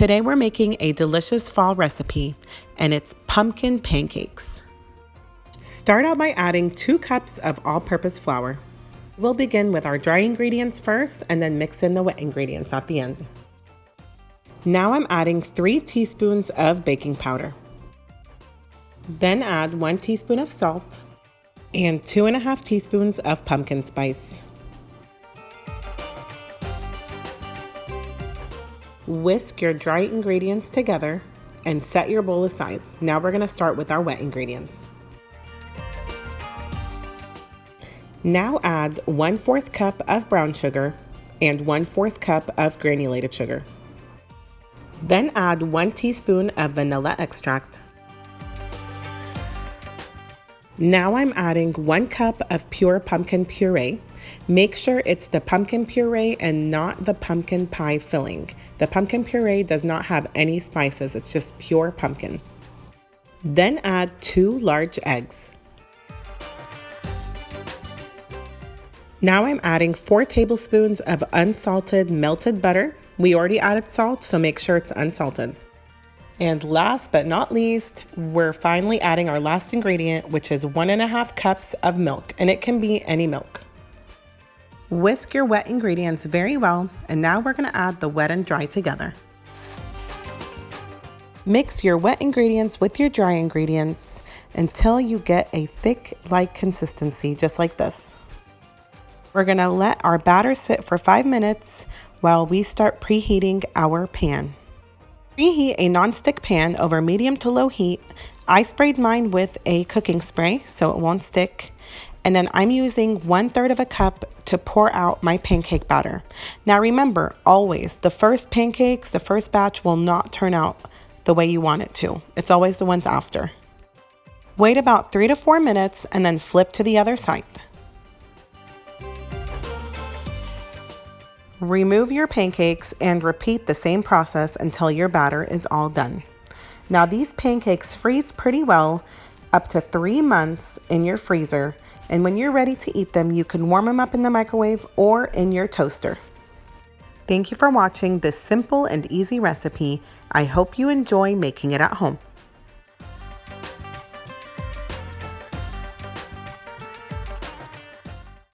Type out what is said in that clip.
Today we're making a delicious fall recipe, and it's pumpkin pancakes. Start out by adding 2 cups of all-purpose flour. We'll begin with our dry ingredients first and then mix in the wet ingredients at the end. Now I'm adding 3 teaspoons of baking powder. Then add 1 teaspoon of salt and 2.5 teaspoons of pumpkin spice. Whisk your dry ingredients together and set your bowl aside. Now we're going to start with our wet ingredients. Now add 1/4 cup of brown sugar and 1/4 cup of granulated sugar. Then add 1 teaspoon of vanilla extract. Now I'm adding 1 cup of pure pumpkin puree. Make sure it's the pumpkin puree and not the pumpkin pie filling. The pumpkin puree does not have any spices, it's just pure pumpkin. Then add 2 large eggs. Now I'm adding 4 tablespoons of unsalted melted butter. We already added salt, so make sure it's unsalted. And last but not least, we're finally adding our last ingredient, which is 1.5 cups of milk, and it can be any milk. Whisk your wet ingredients very well, and now we're going to add the wet and dry together. Mix your wet ingredients with your dry ingredients until you get a thick-like consistency, just like this. We're going to let our batter sit for 5 minutes while we start preheating our pan. Preheat a nonstick pan over medium to low heat. I sprayed mine with a cooking spray so it won't stick. And then I'm using 1/3 cup to pour out my pancake batter. Now remember, always, the first batch will not turn out the way you want it to. It's always the ones after. Wait about 3 to 4 minutes and then flip to the other side. Remove your pancakes and repeat the same process until your batter is all done. Now these pancakes freeze pretty well, up to 3 months in your freezer, and when you're ready to eat them, you can warm them up in the microwave or in your toaster. Thank you for watching this simple and easy recipe. I hope you enjoy making it at home.